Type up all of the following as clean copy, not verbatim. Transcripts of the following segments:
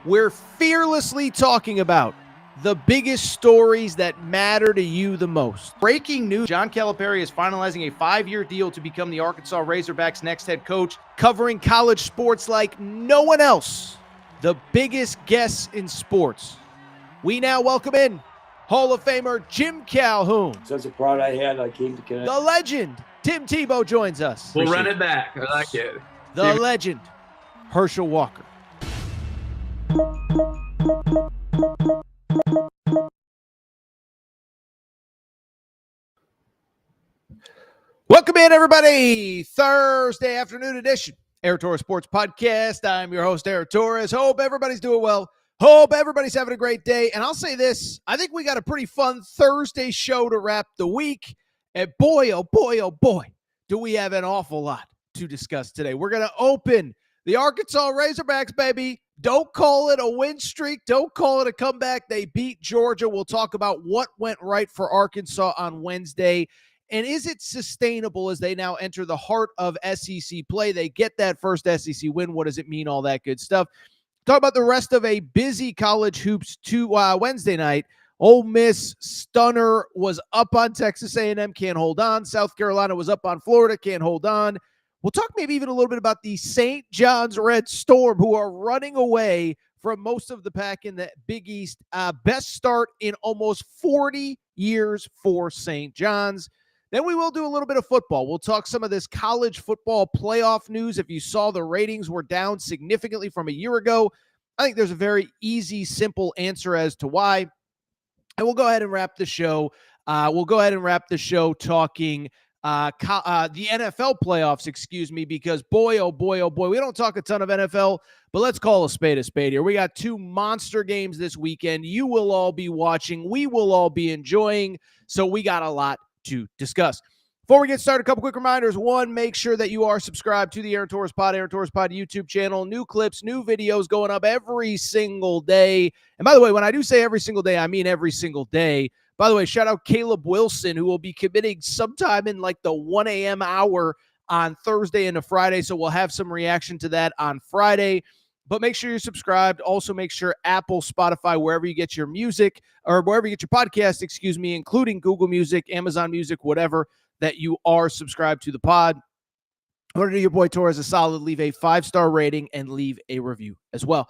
We're fearlessly talking about the biggest stories that matter to you the most. Breaking news, John Calipari is finalizing a 5-year deal to become the Arkansas Razorbacks' next head coach, covering college sports like no one else. The biggest guests in sports. We now welcome in Hall of Famer Jim Calhoun. Such a pride I had, I came to connect. The legend, Tim Tebow, joins us. We'll run it back. I like it. The legend, Herschel Walker. Welcome in, everybody. Thursday afternoon edition, Eric Torres Sports Podcast. I'm your host, Eric Torres. Hope everybody's doing well. Hope everybody's having a great day. And I'll say this, I think we got a pretty fun Thursday show to wrap the week. And boy, oh boy, oh boy, do we have an awful lot to discuss today. We're going to open the Arkansas Razorbacks, baby. Don't call it a win streak. Don't call it a comeback. They beat Georgia. We'll talk about what went right for Arkansas on Wednesday. And is it sustainable as they now enter the heart of SEC play? They get that first SEC win. What does it mean? All that good stuff. Talk about the rest of a busy college hoops Wednesday night. Ole Miss stunner was up on Texas A&M, can't hold on. South Carolina was up on Florida, can't hold on. We'll talk maybe even a little bit about the St. John's Red Storm, who are running away from most of the pack in the Big East. Best start in almost 40 years for St. John's. Then we will do a little bit of football. We'll talk some of this college football playoff news. If you saw, the ratings were down significantly from a year ago. I think there's a very easy, simple answer as to why. And we'll go ahead and wrap the show. Talking the NFL playoffs, because boy, oh boy, oh boy, we don't talk a ton of NFL, but let's call a spade here. We got two monster games this weekend. You will all be watching. We will all be enjoying. So we got a lot to discuss. Before we get started, a couple quick reminders. One, make sure that you are subscribed to the Aaron Torres Pod YouTube channel. New clips, new videos going up every single day. And by the way, when I do say every single day, I mean every single day. By the way, shout out Caleb Wilson, who will be committing sometime in like the 1 a.m. hour on Thursday into Friday. So we'll have some reaction to that on Friday. But make sure you're subscribed. Also, make sure Apple, Spotify, wherever you get your music, or wherever you get your podcast, including Google Music, Amazon Music, whatever, that you are subscribed to the pod. I want to do your boy Torres a solid. Leave a 5-star rating and leave a review as well.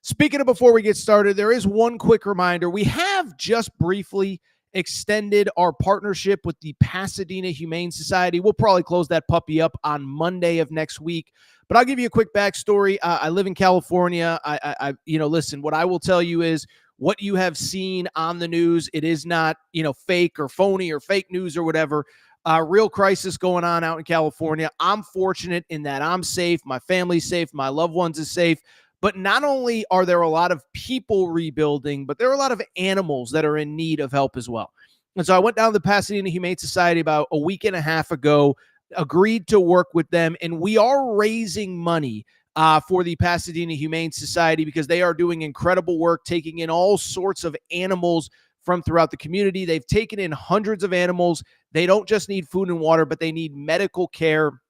Speaking of before we get started, there is one quick reminder. We have just briefly extended our partnership with the Pasadena Humane Society. We'll probably close that puppy up on Monday of next week. But I'll give you a quick backstory. I live in California. Listen, what I will tell you is what you have seen on the news, it is not, fake or phony or fake news or whatever. Real crisis going on out in California. I'm fortunate in that I'm safe. My family's safe. My loved ones is safe. But not only are there a lot of people rebuilding, but there are a lot of animals that are in need of help as well. And so I went down to the Pasadena Humane Society about a week and a half ago, agreed to work with them, and we are raising money for the Pasadena Humane Society because they are doing incredible work, taking in all sorts of animals from throughout the community. They've taken in hundreds of animals. They don't just need food and water, but they need medical care.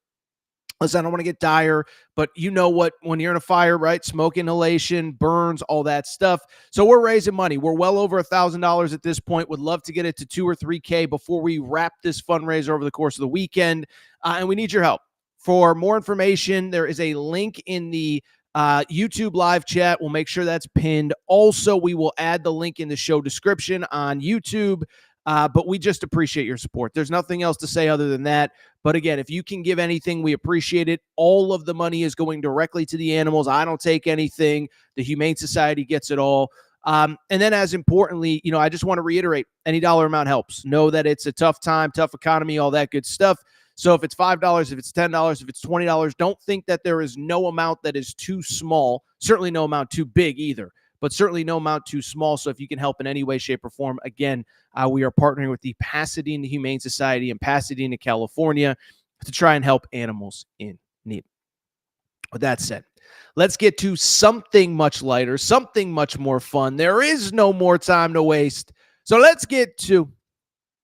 Listen, I don't want to get dire, but you know what, when you're in a fire, right? Smoke inhalation, burns, all that stuff. So we're raising money. We're well over $1,000 at this point. Would love to get it to $2,000 or $3,000 before we wrap this fundraiser over the course of the weekend. And we need your help. For more information, there is a link in the YouTube live chat. We'll make sure that's pinned. Also, we will add the link in the show description on YouTube. But we just appreciate your support. There's nothing else to say other than that. But again, if you can give anything, we appreciate it. All of the money is going directly to the animals. I don't take anything. The Humane Society gets it all. And then as importantly, I just want to reiterate, any dollar amount helps. Know that it's a tough time, tough economy, all that good stuff. So if it's $5, if it's $10, if it's $20, don't think that there is no amount that is too small. Certainly no amount too big either, but certainly no amount too small. So if you can help in any way, shape, or form, again, we are partnering with the Pasadena Humane Society in Pasadena, California, to try and help animals in need. With that said, let's get to something much lighter, something much more fun. There is no more time to waste. So let's get to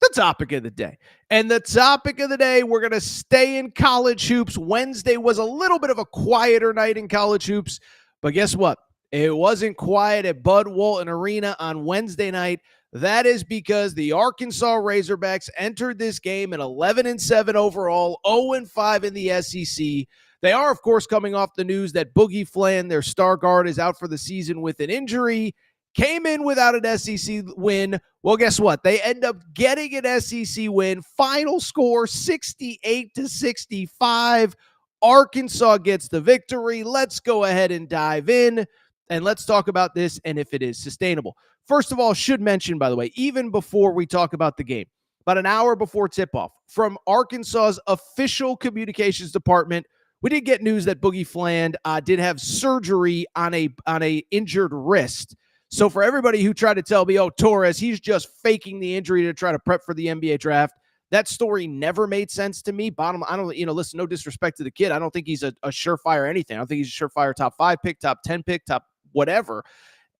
the topic of the day. And the topic of the day, we're going to stay in college hoops. Wednesday was a little bit of a quieter night in college hoops, but guess what? It wasn't quiet at Bud Walton Arena on Wednesday night. That is because the Arkansas Razorbacks entered this game at 11-7 overall, 0-5 in the SEC. They are, of course, coming off the news that Boogie Flan, their star guard, is out for the season with an injury. Came in without an SEC win. Well, guess what? They end up getting an SEC win. Final score 68-65. Arkansas gets the victory. Let's go ahead and dive in, and let's talk about this and if it is sustainable. First of all, should mention, by the way, even before we talk about the game, about an hour before tip-off, from Arkansas's official communications department, we did get news that Boogie Fland did have surgery on a injured wrist. So for everybody who tried to tell me, oh, Torres, he's just faking the injury to try to prep for the NBA draft, that story never made sense to me. I don't, listen, no disrespect to the kid. I don't think he's a surefire anything. I don't think he's a surefire top 5 pick, top 10 pick, top whatever.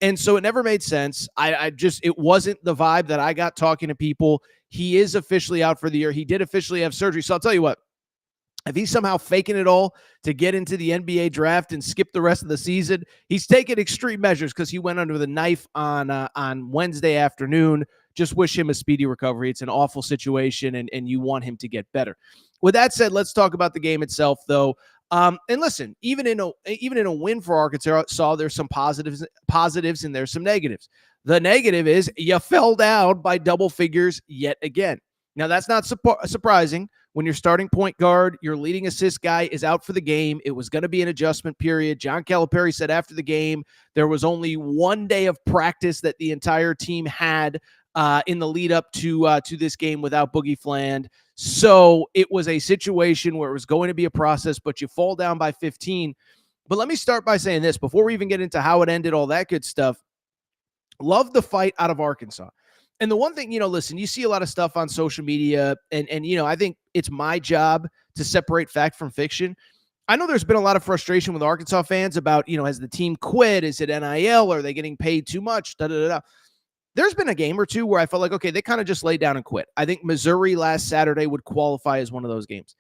And so it never made sense. It wasn't the vibe that I got talking to people. He is officially out for the year. He did officially have surgery. So I'll tell you what, if he's somehow faking it all to get into the NBA draft and skip the rest of the season, he's taking extreme measures because he went under the knife on Wednesday afternoon. Just wish him a speedy recovery. It's an awful situation, and you want him to get better. With that said, let's talk about the game itself, though. And listen, even in a win for Arkansas, there's some positives and there's some negatives. The negative is you fell down by double figures yet again. Now, that's not surprising. When your starting point guard, your leading assist guy is out for the game, it was going to be an adjustment period. John Calipari said after the game there was only 1 day of practice that the entire team had in the lead up to this game without Boogie Fland. So it was a situation where it was going to be a process, but you fall down by 15. But let me start by saying this before we even get into how it ended, all that good stuff. Love the fight out of Arkansas. And the one thing, listen, you see a lot of stuff on social media, and I think it's my job to separate fact from fiction. I know there's been a lot of frustration with Arkansas fans about, has the team quit? Is it NIL? Are they getting paid too much? There's been a game or two where I felt like, okay, they kind of just laid down and quit. I think Missouri last Saturday would qualify as one of those games.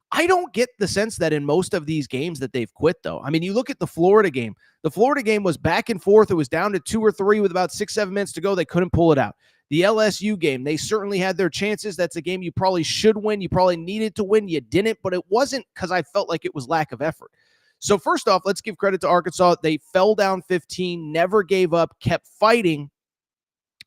I don't get the sense that in most of these games that they've quit, though. I mean, you look at the Florida game. The Florida game was back and forth. It was down to 2 or 3 with about 6-7 minutes to go. They couldn't pull it out. The LSU game, they certainly had their chances. That's a game you probably should win. You probably needed to win. You didn't, but it wasn't because I felt like it was lack of effort. So first off, let's give credit to Arkansas. They fell down 15, never gave up, kept fighting.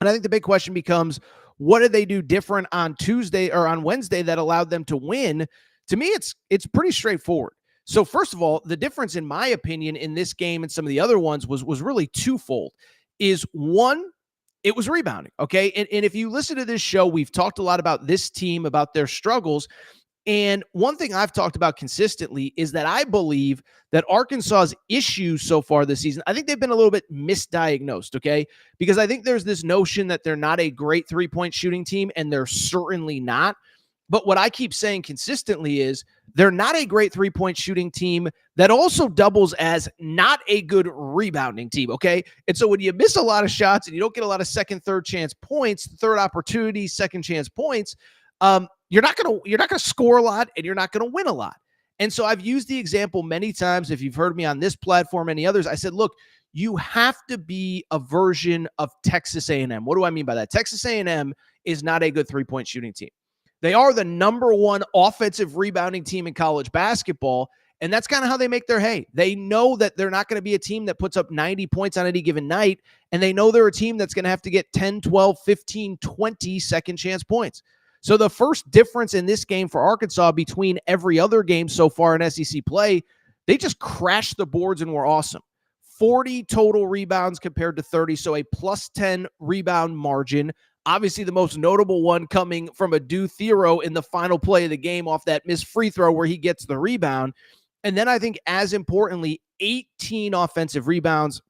And I think the big question becomes, what did they do different on Tuesday or on Wednesday that allowed them to win? To me, it's pretty straightforward. So first of all, the difference, in my opinion, in this game and some of the other ones was really twofold. Is one, it was rebounding, okay? And if you listen to this show, we've talked a lot about this team, about their struggles. And one thing I've talked about consistently is that I believe that Arkansas's issues so far this season, I think they've been a little bit misdiagnosed, okay? Because I think there's this notion that they're not a great three-point shooting team, and they're certainly not. But what I keep saying consistently is they're not a great three-point shooting team that also doubles as not a good rebounding team, okay? And so when you miss a lot of shots and you don't get a lot of second, third chance points, third opportunity, second chance points, you're not gonna score a lot and you're not gonna win a lot. And so I've used the example many times. If you've heard me on this platform, any others, I said, look, you have to be a version of Texas A&M. What do I mean by that? Texas A&M is not a good three-point shooting team. They are the number 1 offensive rebounding team in college basketball, and that's kind of how they make their hay. They know that they're not going to be a team that puts up 90 points on any given night, and they know they're a team that's going to have to get 10, 12, 15, 20 second chance points. So the first difference in this game for Arkansas between every other game so far in SEC play, they just crashed the boards and were awesome. 40 total rebounds compared to 30, so a plus 10 rebound margin. Obviously, the most notable one coming from a Adu Thero in the final play of the game off that missed free throw where he gets the rebound. And then I think, as importantly, 18 offensive rebounds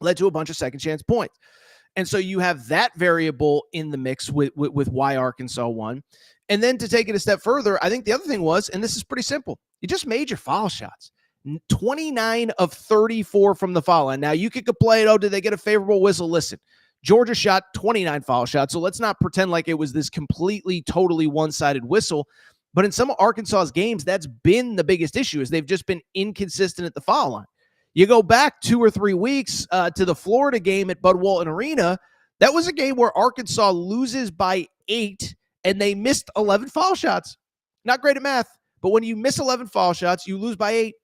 led to a bunch of second chance points. And so you have that variable in the mix with why Arkansas won. And then to take it a step further, I think the other thing was, and this is pretty simple, you just made your foul shots. 29 of 34 from the foul line. Now, you could complain, oh, did they get a favorable whistle? Listen, Georgia shot 29 foul shots, so let's not pretend like it was this completely, totally one-sided whistle. But in some of Arkansas's games, that's been the biggest issue, is they've just been inconsistent at the foul line. You go back 2 or 3 weeks to the Florida game at Bud Walton Arena. That was a game where Arkansas loses by 8 and they missed 11 foul shots. Not great at math, but when you miss 11 foul shots, you lose by 8.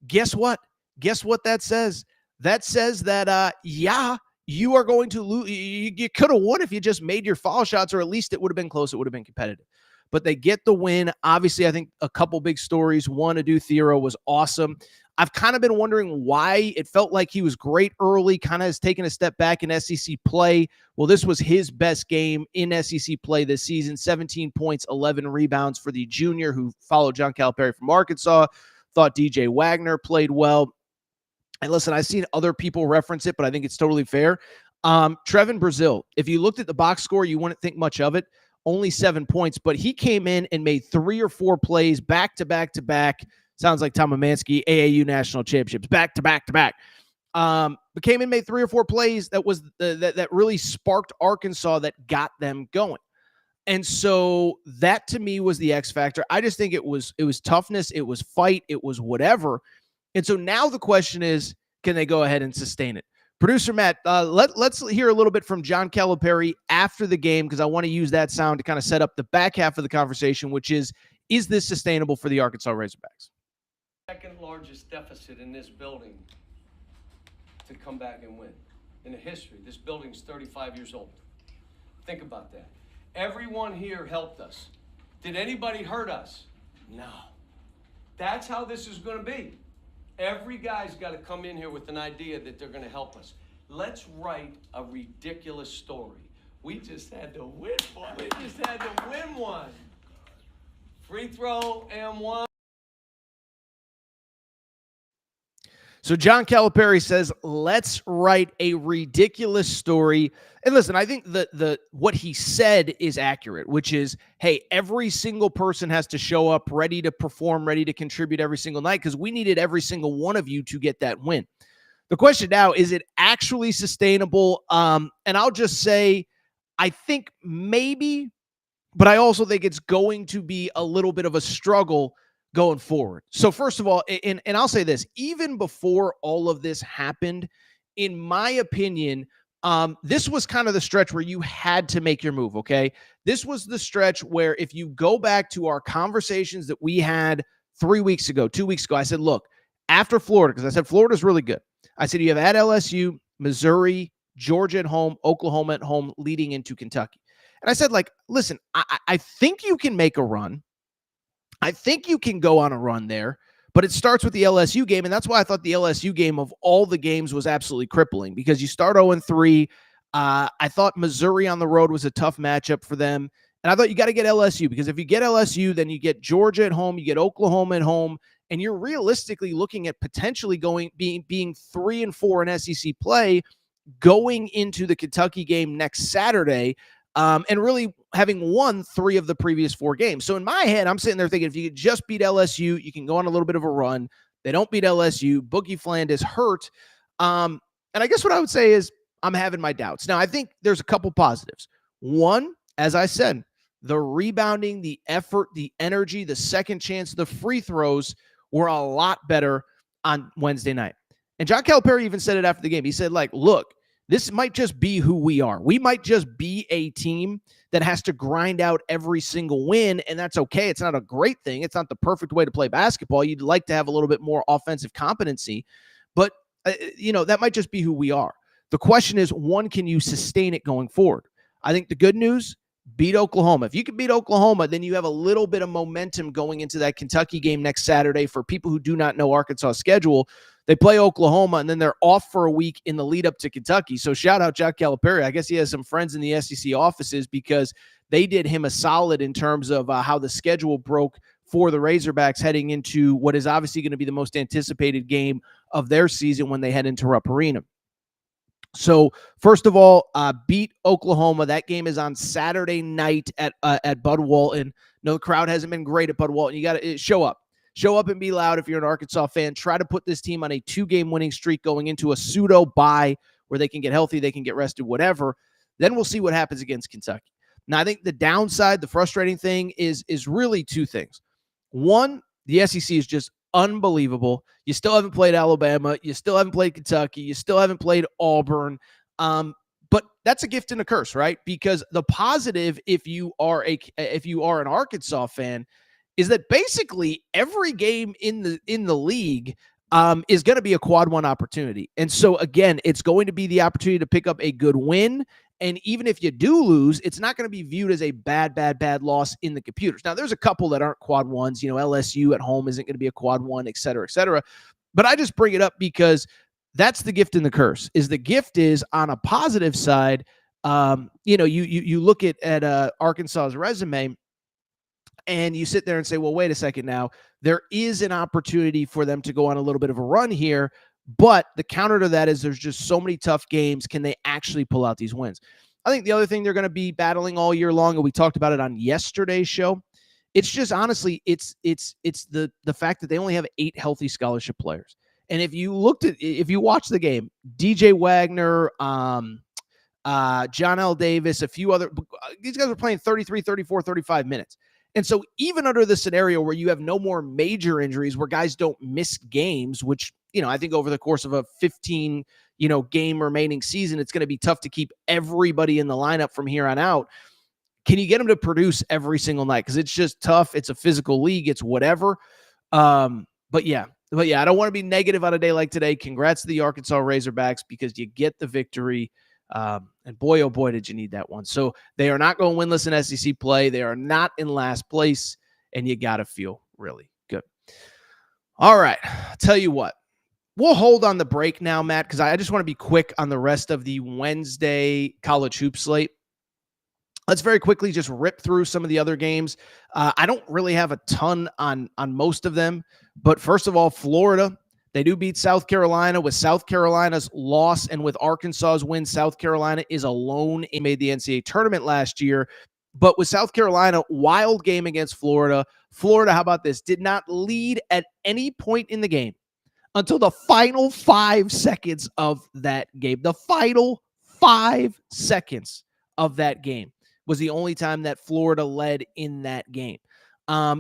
Guess what? Guess what that says? That says that, you are going to lose. You could have won if you just made your foul shots, or at least it would have been close. It would have been competitive. But they get the win. Obviously, I think a couple big stories. One, Adu Thero was awesome. I've kind of been wondering why it felt like he was great early, kind of has taken a step back in SEC play. Well, this was his best game in SEC play this season. 17 points, 11 rebounds for the junior who followed John Calipari from Arkansas. Thought DJ Wagner played well. And listen, I've seen other people reference it, but I think it's totally fair. Trevin Brazil, if you looked at the box score, you wouldn't think much of it. Only 7 points, but he came in and made 3 or 4 plays back to back to back. Sounds like Tom Amansky, AAU National Championships, back to back to back. But came in, made 3 or 4 plays that really sparked Arkansas, that got them going. And so that to me was the X factor. I just think it was toughness, it was fight, it was whatever. And so now the question is, can they go ahead and sustain it? Producer Matt, let's hear a little bit from John Calipari after the game, because I want to use that sound to kind of set up the back half of the conversation, which is this sustainable for the Arkansas Razorbacks? Second largest deficit in this building to come back and win in the history. This building's 35 years old. Think about that. Everyone here helped us. Did anybody hurt us? No. That's how this is going to be. Every guy's got to come in here with an idea that they're going to help us. Let's write a ridiculous story. We just had to win one. We just had to win one. Free throw and one. So John Calipari says, let's write a ridiculous story. And listen, I think what he said is accurate, which is, hey, every single person has to show up ready to perform, ready to contribute every single night, because we needed every single one of you to get that win. The question now, is it actually sustainable? And I'll just say, I think maybe, but I also think it's going to be a little bit of a struggle going forward. So first of all, and I'll say this, even before all of this happened, in my opinion, this was kind of the stretch where you had to make your move, okay? This was the stretch where if you go back to our conversations that we had 3 weeks ago, 2 weeks ago, I said, look, after Florida, because I said Florida's really good. I said you have at LSU, Missouri, Georgia at home, Oklahoma at home, leading into Kentucky. And I said, like, listen, I think you can make a run. I think you can go on a run there, but it starts with the LSU game, and that's why I thought the LSU game of all the games was absolutely crippling, because you start 0-3. I thought Missouri on the road was a tough matchup for them, and I thought you got to get LSU, because if you get LSU, then you get Georgia at home, you get Oklahoma at home, and you're realistically looking at potentially being 3-4 in SEC play going into the Kentucky game next Saturday. And really having won 3 of the previous 4 games. So in my head, I'm sitting there thinking, if you could just beat LSU, you can go on a little bit of a run. They don't beat LSU. Boogie Fland is hurt. And I guess what I would say is I'm having my doubts. Now, I think there's a couple positives. One, as I said, the rebounding, the effort, the energy, the second chance, the free throws were a lot better on Wednesday night. And John Calipari even said it after the game. He said, like, look, this might just be who we are. We might just be a team that has to grind out every single win, and that's okay. It's not a great thing. It's not the perfect way to play basketball. You'd like to have a little bit more offensive competency, but that might just be who we are. The question is, one, can you sustain it going forward? I think the good news, beat Oklahoma. If you can beat Oklahoma, then you have a little bit of momentum going into that Kentucky game next Saturday. For people who do not know Arkansas' schedule, they play Oklahoma, and then they're off for a week in the lead up to Kentucky. So shout out Jack Calipari. I guess he has some friends in the SEC offices, because they did him a solid in terms of how the schedule broke for the Razorbacks heading into what is obviously going to be the most anticipated game of their season when they head into Rupp Arena. So first of all, beat Oklahoma. That game is on Saturday night at Bud Walton. No, the crowd hasn't been great at Bud Walton. You got to show up. Show up and be loud if you're an Arkansas fan. Try to put this team on a 2-game winning streak going into a pseudo bye where they can get healthy, they can get rested, whatever. Then we'll see what happens against Kentucky. Now, I think the downside, the frustrating thing is really 2 things. One, the SEC is just unbelievable. You still haven't played Alabama. You still haven't played Kentucky. You still haven't played Auburn. But that's a gift and a curse, right? Because the positive, if you are an Arkansas fan, is that basically every game in the league is going to be a quad one opportunity. And so again, it's going to be the opportunity to pick up a good win. And even if you do lose, it's not going to be viewed as a bad loss in the computers. Now, there's a couple that aren't quad ones. LSU at home isn't going to be a quad one, et cetera, et cetera. But I just bring it up because that's the gift and the curse. Is the gift is on a positive side. You look at Arkansas's resume, and you sit there and say, well, wait a second now. There is an opportunity for them to go on a little bit of a run here. But the counter to that is there's just so many tough games. Can they actually pull out these wins? I think the other thing they're going to be battling all year long, and we talked about it on yesterday's show, it's just honestly, it's the fact that they only have 8 healthy scholarship players. And if you watch the game, DJ Wagner, John L. Davis, a few other, these guys are playing 33, 34, 35 minutes. And so even under the scenario where you have no more major injuries, where guys don't miss games, which, I think over the course of a 15, game remaining season, it's going to be tough to keep everybody in the lineup from here on out. Can you get them to produce every single night? Because it's just tough. It's a physical league. It's whatever. But yeah, I don't want to be negative on a day like today. Congrats to the Arkansas Razorbacks because you get the victory. And boy, oh boy, did you need that one. So they are not going winless in SEC play. They are not in last place, and you got to feel really good. All right. I'll tell you what, we'll hold on the break now, Matt, because I just want to be quick on the rest of the Wednesday college hoop slate. Let's very quickly just rip through some of the other games. I don't really have a ton on most of them, but first of all, Florida, they do beat South Carolina. With South Carolina's loss and with Arkansas's win, South Carolina is alone and made the NCAA tournament last year. But with South Carolina, wild game against Florida. Florida, how about this? Did not lead at any point in the game until the final 5 seconds of that game. The final 5 seconds of that game was the only time that Florida led in that game.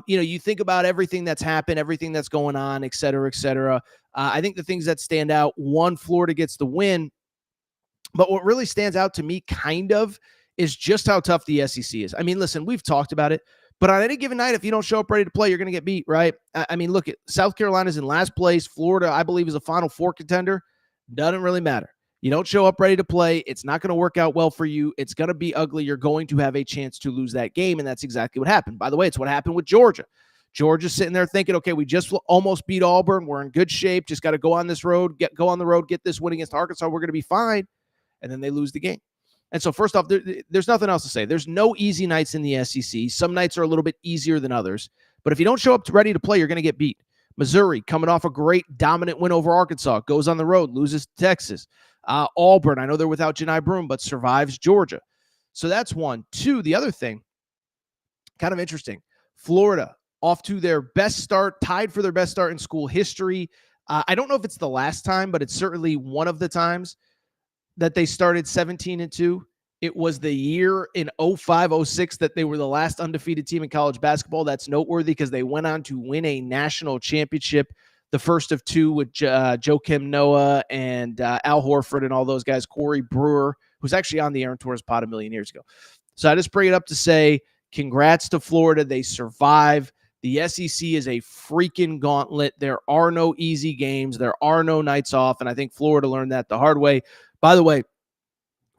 You think about everything that's happened, everything that's going on, et cetera, et cetera. I think the things that stand out, one, Florida gets the win. But what really stands out to me kind of is just how tough the SEC is. I mean, listen, we've talked about it, but on any given night, if you don't show up ready to play, you're going to get beat, right? I mean, look, South Carolina's in last place. Florida, I believe, is a Final Four contender. Doesn't really matter. You don't show up ready to play. It's not going to work out well for you. It's going to be ugly. You're going to have a chance to lose that game, and that's exactly what happened. By the way, it's what happened with Georgia. Georgia's sitting there thinking, okay, we just almost beat Auburn. We're in good shape. Just got to go on this road, get this win against Arkansas. We're going to be fine. And then they lose the game. And so first off, there's nothing else to say. There's no easy nights in the SEC. Some nights are a little bit easier than others. But if you don't show up ready to play, you're going to get beat. Missouri, coming off a great dominant win over Arkansas, goes on the road, loses to Texas. Auburn, I know they're without Jani Broome, but survives Georgia. So that's one. Two, the other thing, kind of interesting. Florida, off to their best start, tied for their best start in school history. I don't know if it's the last time, but it's certainly one of the times that they started 17-2. It was the year in 05-06 that they were the last undefeated team in college basketball. That's noteworthy because they went on to win a national championship, the first of two with Joakim Noah and Al Horford and all those guys, Corey Brewer, who's actually on the Aaron Torres pod a million years ago. So I just bring it up to say congrats to Florida. They survive. The SEC is a freaking gauntlet. There are no easy games. There are no nights off, and I think Florida learned that the hard way. By the way,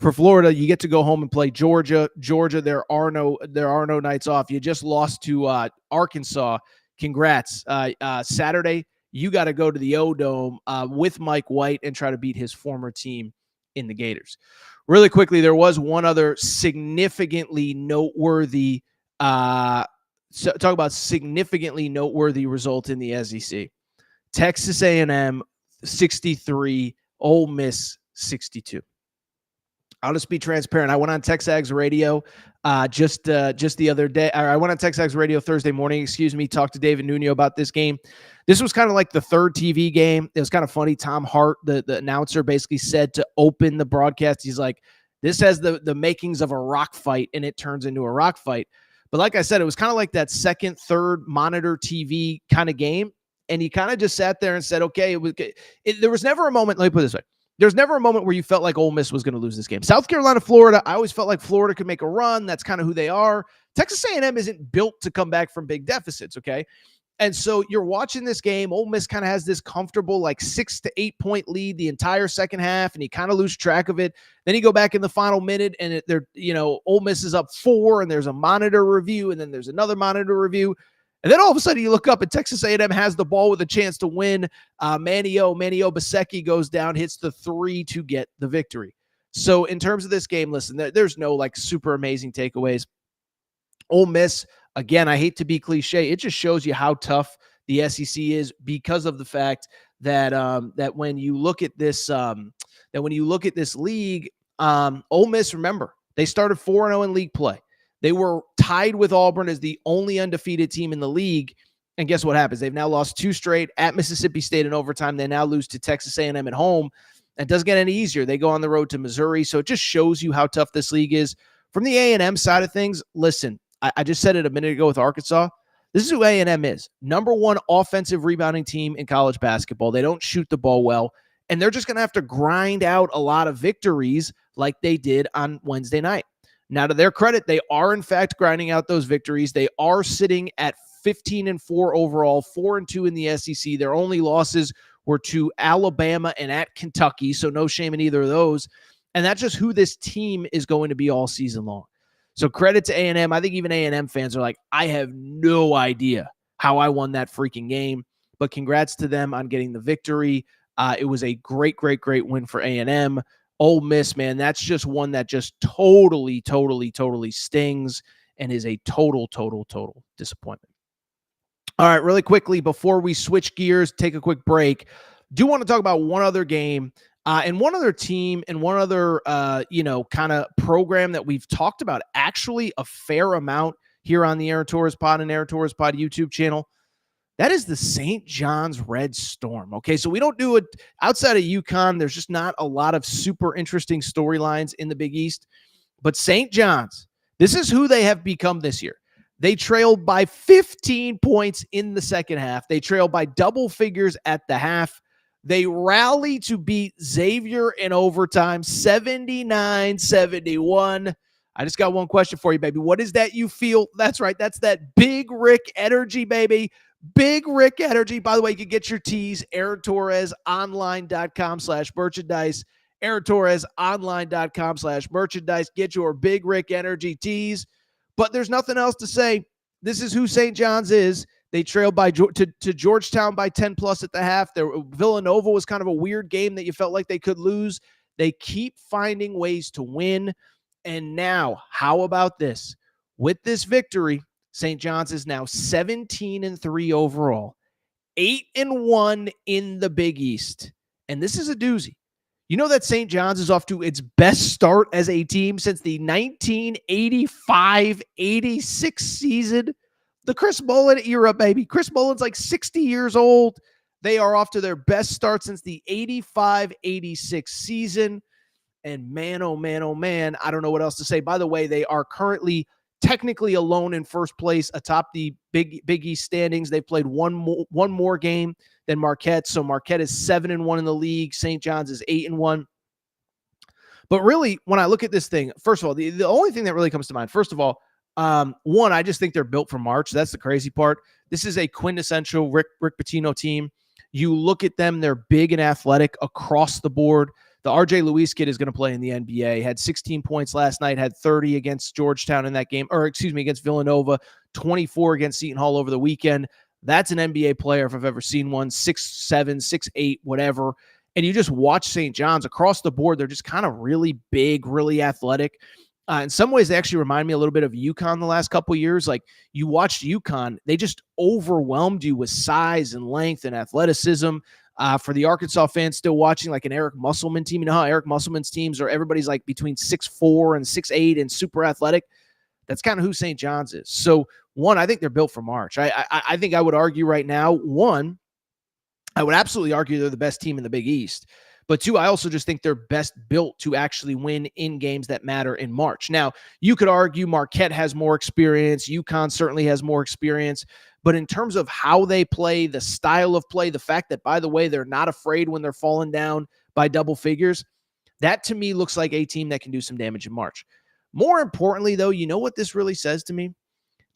for Florida, you get to go home and play Georgia. Georgia, there are no nights off. You just lost to Arkansas. Congrats. Saturday, you got to go to the O-Dome with Mike White and try to beat his former team in the Gators. Really quickly, there was one other significantly noteworthy talk about significantly noteworthy result in the SEC. Texas A&M 63, Ole Miss 62. I'll just be transparent. I went on TexAgs Radio just the other day. I went on TexAgs Radio Thursday morning, talked to David Nuno about this game. This was kind of like the third TV game. It was kind of funny. Tom Hart, the announcer, basically said to open the broadcast, he's like, this has the makings of a rock fight, and it turns into a rock fight. But like I said, it was kind of like that second, third monitor TV kind of game. and he kind of just sat there and said, okay, there was never a moment, let me put it this way. There's never a moment where you felt like Ole Miss was going to lose this game. South Carolina, Florida, I always felt like Florida could make a run. That's kind of who they are. Texas A&M isn't built to come back from big deficits, okay? And so you're watching this game. Ole Miss kind of has this comfortable 6 to 8 point lead the entire second half, and you kind of lose track of it. Then you go back in the final minute, and Ole Miss is up 4, and there's a monitor review, and then there's another monitor review. And then all of a sudden you look up and Texas A&M has the ball with a chance to win. Manio Basecki goes down, hits the 3 to get the victory. So in terms of this game, listen, there's no super amazing takeaways. Ole Miss, again, I hate to be cliche. It just shows you how tough the SEC is because of the fact that that when you look at this league, Ole Miss, remember, they started 4-0 in league play. They were tied with Auburn as the only undefeated team in the league. And guess what happens? They've now lost 2 straight at Mississippi State in overtime. They now lose to Texas A&M at home. It doesn't get any easier. They go on the road to Missouri. So it just shows you how tough this league is. From the A&M side of things, listen, I just said it a minute ago with Arkansas. This is who A&M is. Number 1 offensive rebounding team in college basketball. They don't shoot the ball well. And they're just going to have to grind out a lot of victories like they did on Wednesday night. Now, to their credit, they are, in fact, grinding out those victories. They are sitting at 15-4 overall, 4-2 in the SEC. Their only losses were to Alabama and at Kentucky, so no shame in either of those. And that's just who this team is going to be all season long. So credit to A&M. I think even A&M fans are like, I have no idea how I won that freaking game. But congrats to them on getting the victory. It was a great, great, great win for A&M. Ole Miss, man, that's just one that just totally stings and is a total disappointment. All right, really quickly, before we switch gears, take a quick break, do want to talk about one other game and one other team and one other, kind of program that we've talked about actually a fair amount here on the Aaron Torres Pod and Aaron Torres Pod YouTube channel. That is the St. John's Red Storm. Okay, so we don't do it outside of UConn. There's just not a lot of super interesting storylines in the Big East. But St. John's, this is who they have become this year. They trailed by 15 points in the second half. They trailed by double figures at the half. They rally to beat Xavier in overtime, 79-71. I just got one question for you, baby. What is that you feel? That's right. That's that Big Rick energy, baby. Big Rick energy. By the way, you can get your tees, AaronTorresOnline.com/merchandise. AaronTorresOnline.com/merchandise. Get your Big Rick energy tees. But there's nothing else to say. This is who St. John's is. They trailed to Georgetown by 10 plus at the half. Villanova was kind of a weird game that you felt like they could lose. They keep finding ways to win. And now, how about this? With this victory, St. John's is now 17-3 overall, 8-1 in the Big East. And this is a doozy. You know that St. John's is off to its best start as a team since the 1985-86 season. The Chris Mullen era, baby. Chris Mullen's like 60 years old. They are off to their best start since the 85-86 season. And man, oh man, I don't know what else to say. By the way, they are currently technically alone in first place atop the Big East standings. They've played one more game than Marquette. So Marquette is 7-1 in the league. St. John's is 8-1. But really, when I look at this thing, first of all, the only thing that really comes to mind, first of all, one, I just think they're built for March. That's the crazy part. This is a quintessential Rick Pitino team. You look at them, they're big and athletic across the board. The RJ Luis kid is going to play in the NBA. Had 16 points last night, had 30 against Georgetown in that game, against Villanova, 24 against Seton Hall over the weekend. That's an NBA player if I've ever seen one, 6'7", 6'8", whatever. And you just watch St. John's across the board. They're just kind of really big, really athletic. In some ways, they actually remind me a little bit of UConn the last couple of years. Like you watched UConn, they just overwhelmed you with size and length and athleticism. For the Arkansas fans still watching, like an Eric Musselman team, you know how Eric Musselman's teams are, everybody's like between 6'4" and 6'8" and super athletic. That's kind of who St. John's is. So one, I think they're built for March. I think I would argue right now, one, I would absolutely argue they're the best team in the Big East. But two, I also just think they're best built to actually win in games that matter in March. Now, you could argue Marquette has more experience. UConn certainly has more experience. But in terms of how they play, the style of play, the fact that, by the way, they're not afraid when they're falling down by double figures, that to me looks like a team that can do some damage in March. More importantly, though, you know what this really says to me?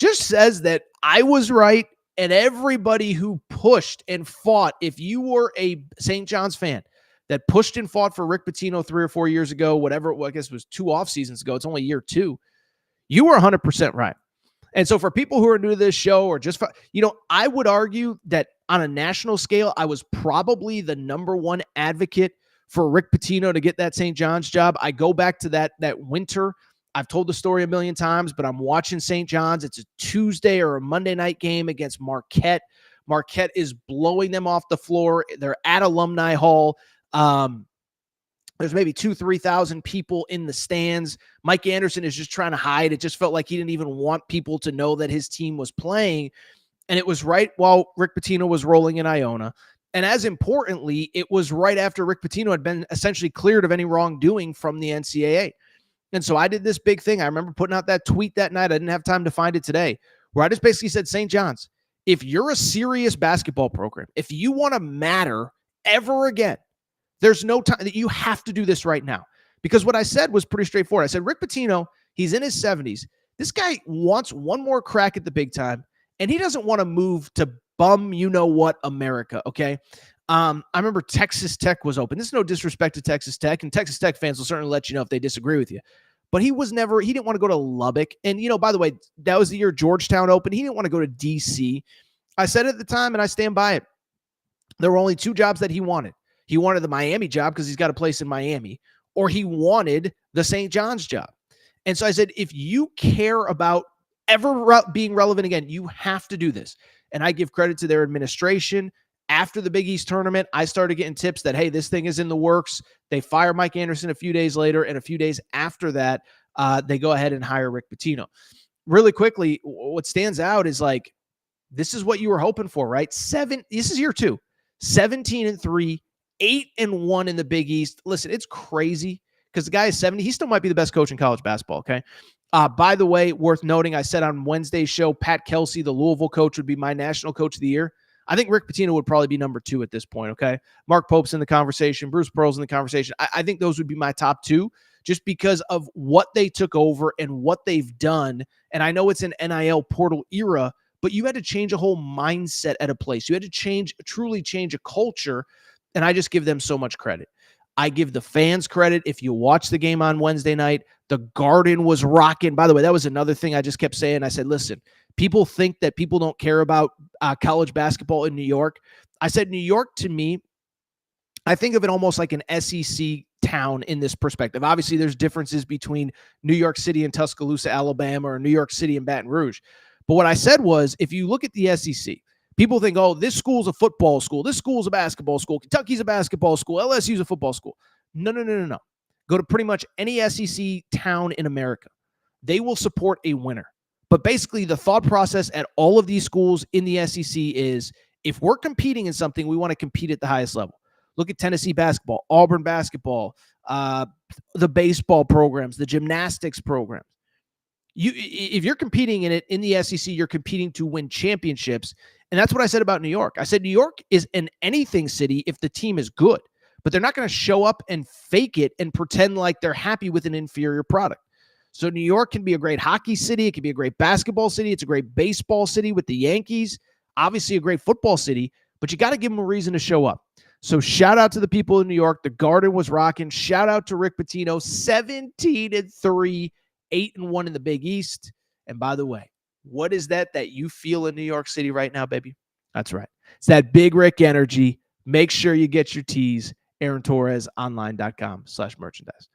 Just says that I was right, and everybody who pushed and fought, if you were a St. John's fan that pushed and fought for Rick Pitino 3 or 4 years ago, whatever, I guess it was 2 off seasons ago, it's only year 2, you were 100% right. And so for people who are new to this show or just, I would argue that on a national scale, I was probably the number one advocate for Rick Pitino to get that St. John's job. I go back to that winter. I've told the story a million times, but I'm watching St. John's. It's a Tuesday or a Monday night game against Marquette. Marquette is blowing them off the floor. They're at Alumni Hall. There's maybe 2,000-3,000 people in the stands. Mike Anderson is just trying to hide. It just felt like he didn't even want people to know that his team was playing. And it was right while Rick Pitino was rolling in Iona. And as importantly, it was right after Rick Pitino had been essentially cleared of any wrongdoing from the NCAA. And so I did this big thing. I remember putting out that tweet that night. I didn't have time to find it today, where I just basically said, St. John's, if you're a serious basketball program, if you want to matter ever again, there's no time that you have to do this right now. Because what I said was pretty straightforward. I said, Rick Pitino, he's in his 70s. This guy wants one more crack at the big time, and he doesn't want to move to bum you-know-what America, okay? I remember Texas Tech was open. This is no disrespect to Texas Tech, and Texas Tech fans will certainly let you know if they disagree with you. But he didn't want to go to Lubbock. And, by the way, that was the year Georgetown opened. He didn't want to go to D.C. I said at the time, and I stand by it, there were only 2 jobs that he wanted. He wanted the Miami job because he's got a place in Miami, or he wanted the St. John's job. And so I said, if you care about ever being relevant again, you have to do this. And I give credit to their administration. After the Big East tournament, I started getting tips that, hey, this thing is in the works. They fire Mike Anderson a few days later, and a few days after that, they go ahead and hire Rick Pitino. Really quickly, what stands out is this is what you were hoping for, right? This is year 2, 17-3, 8-1 in the Big East. Listen, it's crazy because the guy is 70. He still might be the best coach in college basketball, okay? By the way, worth noting, I said on Wednesday's show, Pat Kelsey, the Louisville coach, would be my national coach of the year. I think Rick Pitino would probably be number 2 at this point, okay? Mark Pope's in the conversation. Bruce Pearl's in the conversation. I think those would be my top 2 just because of what they took over and what they've done. And I know it's an NIL portal era, but you had to change a whole mindset at a place. You had to truly change a culture, and I just give them so much credit. I give the fans credit. If you watch the game on Wednesday night, the Garden was rocking. By the way, that was another thing I just kept saying. I said, listen, people think that people don't care about college basketball in New York. I said, New York, to me, I think of it almost like an SEC town in this perspective. Obviously, there's differences between New York City and Tuscaloosa, Alabama, or New York City and Baton Rouge. But what I said was, if you look at the SEC, people think, oh, this school's a football school. This school's a basketball school. Kentucky's a basketball school. LSU's a football school. No. Go to pretty much any SEC town in America. They will support a winner. But basically, the thought process at all of these schools in the SEC is, if we're competing in something, we want to compete at the highest level. Look at Tennessee basketball, Auburn basketball, the baseball programs, the gymnastics programs. If you're competing in it in the SEC, you're competing to win championships. And that's what I said about New York. I said New York is an anything city if the team is good, but they're not going to show up and fake it and pretend like they're happy with an inferior product. So New York can be a great hockey city. It can be a great basketball city. It's a great baseball city with the Yankees. Obviously a great football city, but you got to give them a reason to show up. So shout out to the people in New York. The Garden was rocking. Shout out to Rick Pitino, 17-3, 8-1 in the Big East. And by the way, what is that you feel in New York City right now, baby? That's right. It's that Big Rick energy. Make sure you get your tees. AaronTorresOnline.com/merchandise.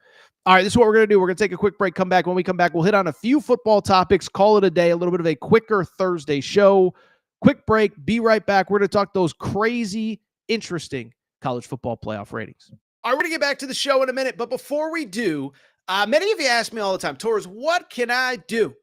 All right, this is what we're going to do. We're going to take a quick break, come back. When we come back, we'll hit on a few football topics, call it a day, a little bit of a quicker Thursday show. Quick break. Be right back. We're going to talk those crazy, interesting college football playoff ratings. All right, we're going to get back to the show in a minute, but before we do, many of you ask me all the time, Torres, what can I do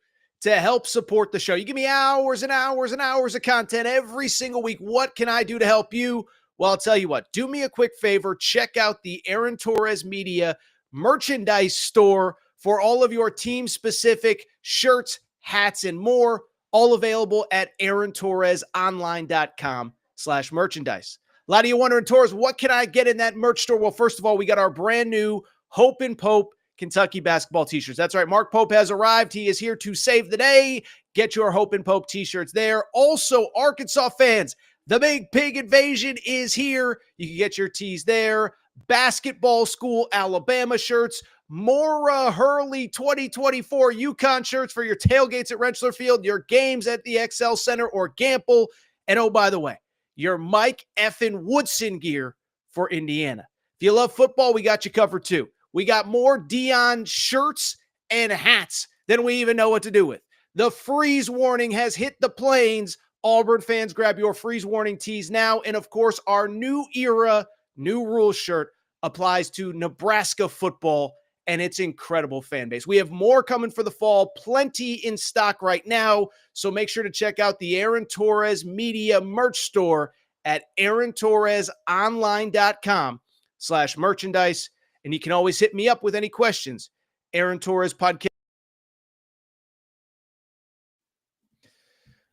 to help support the show? You give me hours and hours and hours of content every single week. What can I do to help you? Well, I'll tell you what, do me a quick favor. Check out the Aaron Torres Media merchandise store for all of your team-specific shirts, hats, and more, all available at aarontorresonline.com/merchandise. A lot of you wondering, Torres, what can I get in that merch store? Well, first of all, we got our brand new Hope and Pope Kentucky basketball t-shirts. That's right. Mark Pope has arrived. He is here to save the day. Get your Hope and Pope t-shirts there. Also, Arkansas fans, the Big Pig Invasion is here. You can get your tees there. Basketball School Alabama shirts. More Hurley 2024 UConn shirts for your tailgates at Rentschler Field, your games at the XL Center or Gamble. And oh, by the way, your Mike effing Woodson gear for Indiana. If you love football, we got you covered too. We got more Dion shirts and hats than we even know what to do with. The freeze warning has hit the plains. Auburn fans, grab your freeze warning tees now. And of course, our new era, new rules shirt applies to Nebraska football and its incredible fan base. We have more coming for the fall, plenty in stock right now. So make sure to check out the Aaron Torres Media merch store at aarontorresonline.com/merchandise. And you can always hit me up with any questions. Aaron Torres Podcast.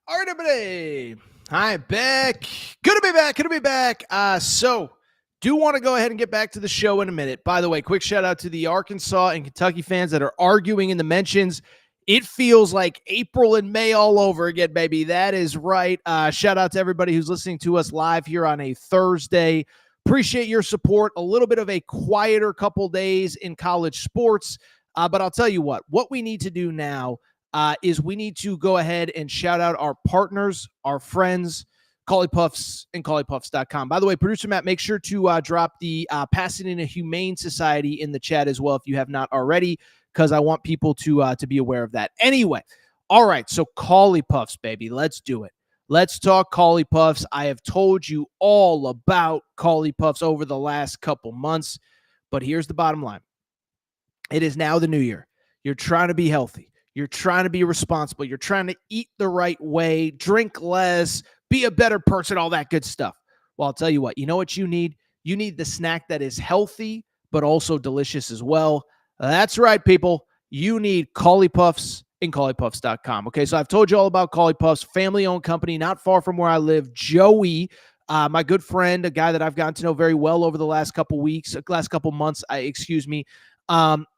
All right, everybody. Hi, back. Good to be back. Good to be back. So do want to go ahead and get back to the show in a minute. By the way, quick shout out to the Arkansas and Kentucky fans that are arguing in the mentions. It feels like April and May all over again, baby. That is right. Shout out to everybody who's listening to us live here on a Thursday. Appreciate your support. A little bit of a quieter couple days in college sports. But I'll tell you what we need to do now is we need to go ahead and shout out our partners, our friends, Collie Puffs and ColliePuffs.com. By the way, producer Matt, make sure to drop the Pasadena Humane Society in the chat as well if you have not already, because I want people to be aware of that. Anyway, all right, so Collie Puffs, baby, let's do it. Let's talk Collie Puffs. I have told you all about Collie Puffs over the last couple months, but here's the bottom line. It is now the new year. You're trying to be healthy. You're trying to be responsible. You're trying to eat the right way, drink less, be a better person, all that good stuff. Well, I'll tell you what, you know what you need? You need the snack that is healthy, but also delicious as well. That's right, people. You need Collie Puffs and ColliePuffs.com. Okay, so I've told you all about Collie Puffs, family-owned company, not far from where I live. Joey, my good friend, a guy that I've gotten to know very well over the last couple months,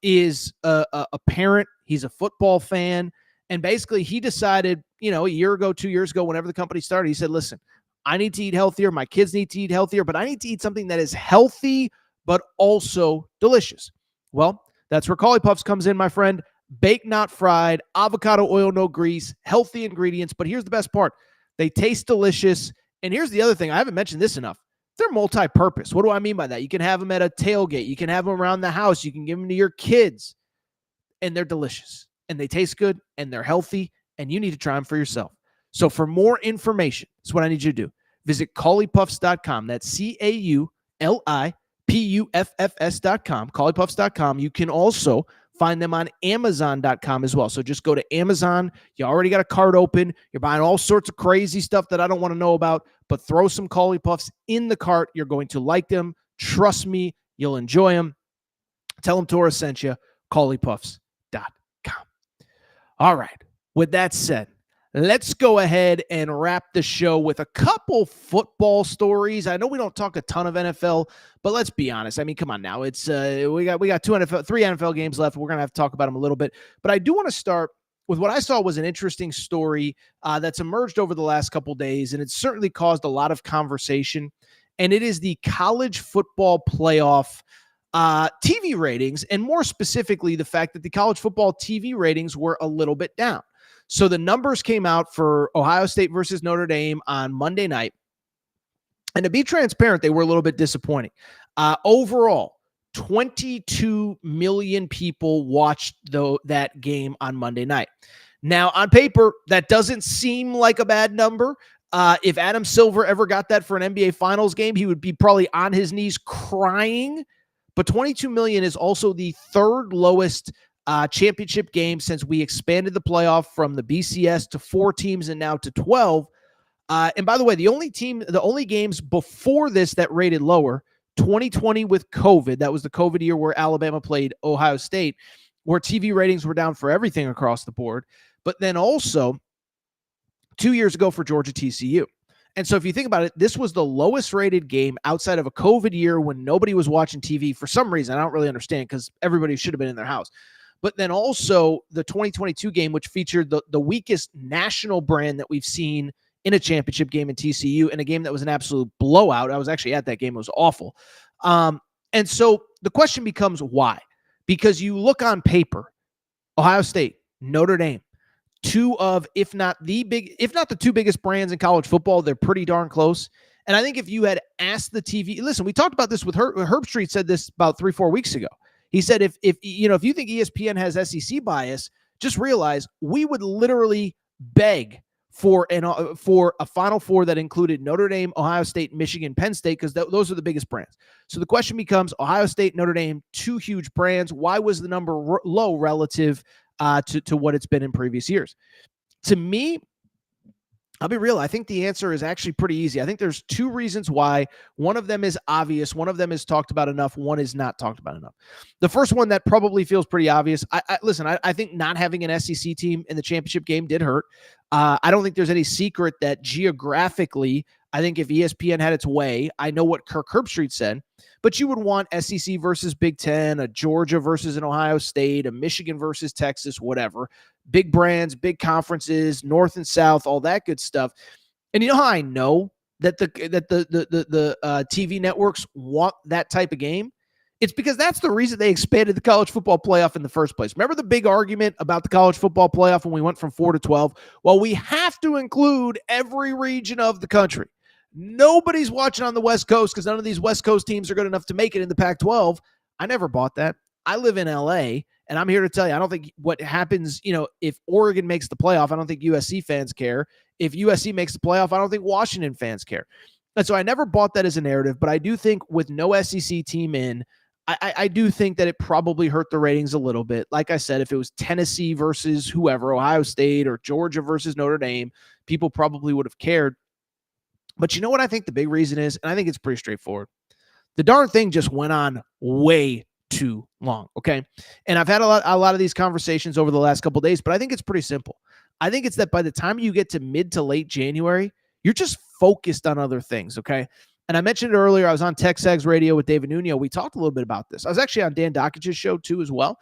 is a parent. He's a football fan. And basically, he decided, a year ago, 2 years ago, whenever the company started, he said, listen, I need to eat healthier. My kids need to eat healthier, but I need to eat something that is healthy, but also delicious. Well, that's where Collie Puffs comes in, my friend. Baked, not fried, avocado oil, no grease, healthy ingredients. But here's the best part. They taste delicious. And here's the other thing. I haven't mentioned this enough. They're multi-purpose. What do I mean by that? You can have them at a tailgate. You can have them around the house. You can give them to your kids. And they're delicious. And they taste good. And they're healthy. And you need to try them for yourself. So for more information, that's what I need you to do. Visit ColliePuffs.com. That's CAULIPUFFS.com. ColliePuffs.com. You can also find them on Amazon.com as well. So just go to Amazon. You already got a cart open. You're buying all sorts of crazy stuff that I don't want to know about, but throw some Collie Puffs in the cart. You're going to like them. Trust me, you'll enjoy them. Tell them Torres sent you. ColliePuffs.com. All right. With that said, let's go ahead and wrap the show with a couple football stories. I know we don't talk a ton of NFL, but let's be honest. I mean, come on now. It's we got three NFL games left. We're gonna have to talk about them a little bit, but I do want to start with what I saw was an interesting story that's emerged over the last couple days, and it's certainly caused a lot of conversation. And it is the college football playoff TV ratings, and more specifically, the fact that the college football TV ratings were a little bit down. So the numbers came out for Ohio State versus Notre Dame on Monday night. And to be transparent, they were a little bit disappointing. Overall, 22 million people watched that game on Monday night. Now, on paper, that doesn't seem like a bad number. If Adam Silver ever got that for an NBA Finals game, he would be probably on his knees crying. But 22 million is also the third lowest championship game since we expanded the playoff from the BCS to 4 teams and now to 12. And by the way, the only games before this that rated lower, 2020 with COVID, that was the COVID year where Alabama played Ohio State, where TV ratings were down for everything across the board. But then also 2 years ago for Georgia TCU. And so if you think about it, this was the lowest rated game outside of a COVID year when nobody was watching TV for some reason. I don't really understand because everybody should have been in their house. But then also the 2022 game, which featured the weakest national brand that we've seen in a championship game in TCU, in a game that was an absolute blowout. I was actually at that game. It was awful. And so the question becomes why? Because you look on paper, Ohio State, Notre Dame, two of, if not the two biggest brands in college football, they're pretty darn close. And I think if you had asked the TV, listen, we talked about this with Herb Street said this about 3-4 weeks ago. He said, if you think ESPN has SEC bias, just realize we would literally beg for a Final Four that included Notre Dame, Ohio State, Michigan, Penn State, because those are the biggest brands. So the question becomes, Ohio State, Notre Dame, two huge brands. Why was the number low relative to what it's been in previous years? To me, I'll be real. I think the answer is actually pretty easy. I think there's two reasons why. One of them is obvious. One of them is talked about enough. One is not talked about enough. The first one that probably feels pretty obvious. I think not having an SEC team in the championship game did hurt. I don't think there's any secret that geographically, I think if ESPN had its way, I know what Kirk Herbstreit said, but you would want SEC versus Big Ten, a Georgia versus an Ohio State, a Michigan versus Texas, whatever. Big brands, big conferences, North and South, all that good stuff. And you know how I know that the TV networks want that type of game? It's because that's the reason they expanded the college football playoff in the first place. Remember the big argument about the college football playoff when we went from 4 to 12? Well, we have to include every region of the country. Nobody's watching on the West Coast because none of these West Coast teams are good enough to make it in the Pac-12. I never bought that. I live in LA, and I'm here to tell you, I don't think what happens, if Oregon makes the playoff, I don't think USC fans care. If USC makes the playoff, I don't think Washington fans care. And so I never bought that as a narrative, but I do think with no SEC team in, I do think that it probably hurt the ratings a little bit. Like I said, if it was Tennessee versus whoever, Ohio State or Georgia versus Notre Dame, people probably would have cared. But you know what I think the big reason is? And I think it's pretty straightforward. The darn thing just went on way too long, okay? And I've had a lot of these conversations over the last couple of days, but I think it's pretty simple. I think it's that by the time you get to mid to late January, you're just focused on other things, okay? And I mentioned it earlier, I was on Texags Radio with David Nuno. We talked a little bit about this. I was actually on Dan Dockich's show too as well.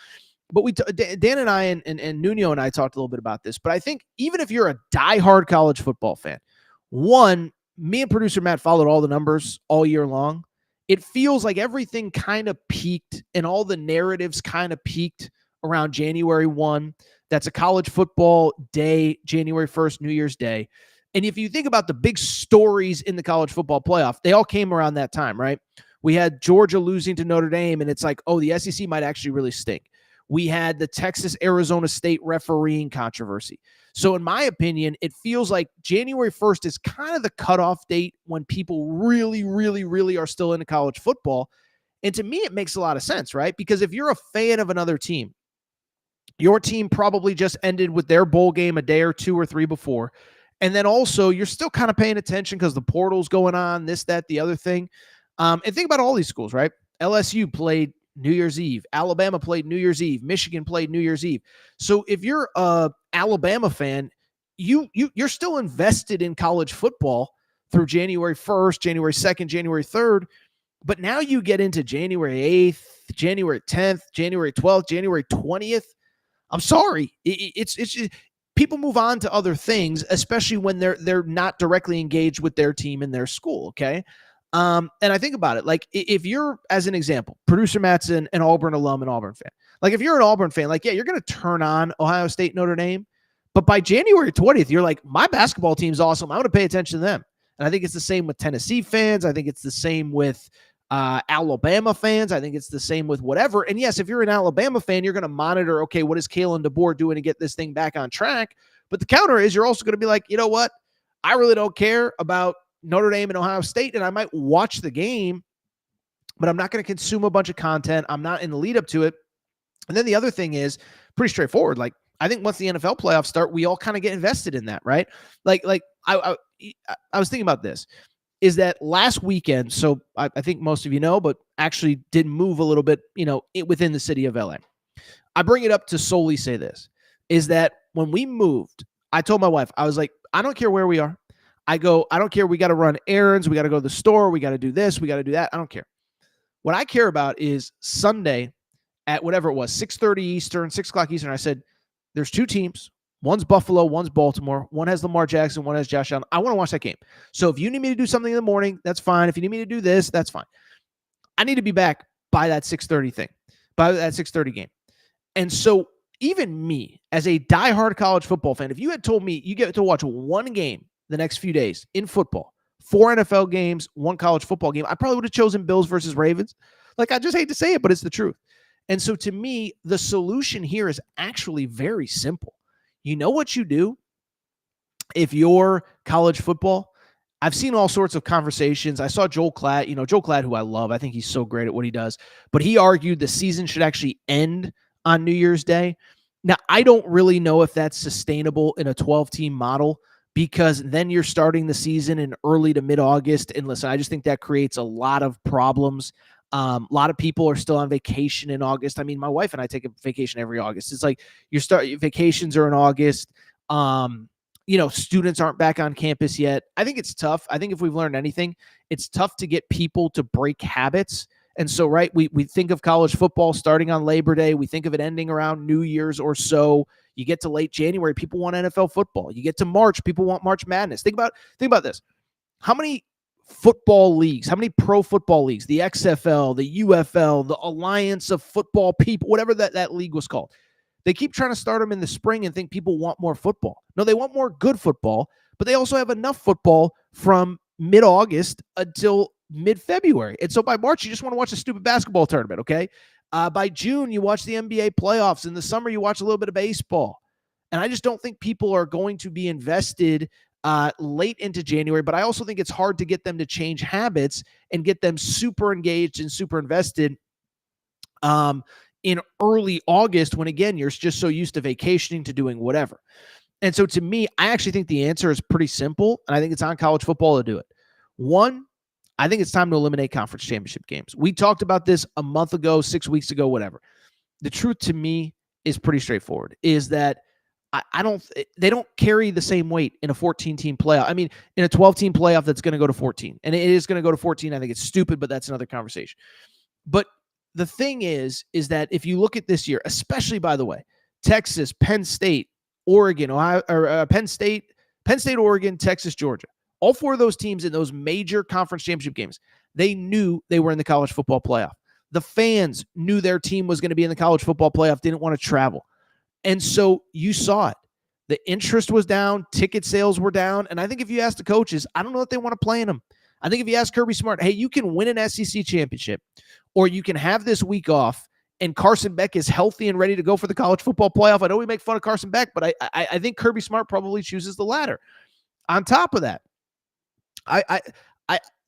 But Dan and I and Nuno and I talked a little bit about this. But I think even if you're a diehard college football fan, one, me and producer Matt followed all the numbers all year long. It feels like everything kind of peaked and all the narratives kind of peaked around January 1. That's a college football day, January 1st, New Year's Day. And if you think about the big stories in the college football playoff, they all came around that time, right? We had Georgia losing to Notre Dame, and it's like, oh, the SEC might actually really stink. We had the Texas-Arizona State refereeing controversy. So in my opinion, it feels like January 1st is kind of the cutoff date when people really, really, really are still into college football. And to me, it makes a lot of sense, right? Because if you're a fan of another team, your team probably just ended with their bowl game a day or 2 or 3 before. And then also you're still kind of paying attention because the portal's going on, this, that, the other thing. And think about all these schools, right? LSU played New Year's Eve. Alabama played New Year's Eve. Michigan played New Year's Eve. So if you're a Alabama fan, you're still invested in college football through January 1st, January 2nd, January 3rd. But now you get into January 8th, January 10th, January 12th, January 20th. I'm sorry. It's just, people move on to other things, especially when they're not directly engaged with their team and their school, okay? And I think about it, like if you're, as an example, producer Matt's an Auburn alum, an Auburn fan. Like if you're an Auburn fan, like, yeah, you're going to turn on Ohio State, Notre Dame. But by January 20th, you're like, my basketball team's awesome. I'm going to pay attention to them. And I think it's the same with Tennessee fans. I think it's the same with Alabama fans. I think it's the same with whatever. And yes, if you're an Alabama fan, you're going to monitor, okay, what is Kalen DeBoer doing to get this thing back on track? But the counter is you're also going to be like, you know what? I really don't care about Notre Dame and Ohio State, and I might watch the game, but I'm not going to consume a bunch of content. I'm not in the lead up to it. And then the other thing is pretty straightforward. Like, I think once the NFL playoffs start, we all kind of get invested in that, right? Like I was thinking about this, is that last weekend, so I think most of you know, but actually did move a little bit, within the city of LA. I bring it up to solely say this, is that when we moved, I told my wife, I was like, I don't care where we are. I don't care. We got to run errands. We got to go to the store. We got to do this. We got to do that. I don't care. What I care about is Sunday at whatever it was, 6:30 Eastern, 6 o'clock Eastern. I said, there's two teams. One's Buffalo, one's Baltimore. One has Lamar Jackson, one has Josh Allen. I want to watch that game. So if you need me to do something in the morning, that's fine. If you need me to do this, that's fine. I need to be back by that 6:30 thing, by that 6:30 game. And so even me, as a diehard college football fan, if you had told me you get to watch one game the next few days in football, 4 NFL games, 1 college football game, I probably would have chosen Bills versus Ravens. Like, I just hate to say it, but it's the truth. And so to me, the solution here is actually very simple. You know what you do if you're college football? I've seen all sorts of conversations. I saw Joel Klatt, Joel Klatt, who I love. I think he's so great at what he does. But he argued the season should actually end on New Year's Day. Now, I don't really know if that's sustainable in a 12-team model, because then you're starting the season in early to mid-August. And listen, I just think that creates a lot of problems. A lot of people are still on vacation in August. I mean, my wife and I take a vacation every August. It's like your vacations are in August. Students aren't back on campus yet. I think it's tough. I think if we've learned anything, it's tough to get people to break habits. And so, right, we think of college football starting on Labor Day. We think of it ending around New Year's or so. You get to late January, people want NFL football. You get to March, people want March Madness. Think about this. How many football leagues, how many pro football leagues, the XFL, the UFL, the Alliance of Football People, whatever that league was called, they keep trying to start them in the spring and think people want more football. No, they want more good football, but they also have enough football from mid-August until mid-February. And so by March, you just want to watch a stupid basketball tournament, okay? By June, you watch the NBA playoffs. In the summer, you watch a little bit of baseball. And I just don't think people are going to be invested late into January, but I also think it's hard to get them to change habits and get them super engaged and super invested in early August, when, again, you're just so used to vacationing, to doing whatever. And so to me, I actually think the answer is pretty simple, and I think it's on college football to do it. One, I think it's time to eliminate conference championship games. We talked about this a month ago, 6 weeks ago, whatever. The truth to me is pretty straightforward, is that they don't carry the same weight in a 14-team playoff. I mean, in a 12-team playoff that's going to go to 14, and it is going to go to 14. I think it's stupid, but that's another conversation. But the thing is that if you look at this year, especially, by the way, Texas, Penn State, Oregon, Penn State, Oregon, Texas, Georgia, all 4 of those teams in those major conference championship games, they knew they were in the college football playoff. The fans knew their team was going to be in the college football playoff, didn't want to travel. And so you saw it. The interest was down, ticket sales were down. And I think if you ask the coaches, I don't know if they want to play in them. I think if you ask Kirby Smart, hey, you can win an SEC championship, or you can have this week off, and Carson Beck is healthy and ready to go for the college football playoff. I know we make fun of Carson Beck, but I think Kirby Smart probably chooses the latter. On top of that,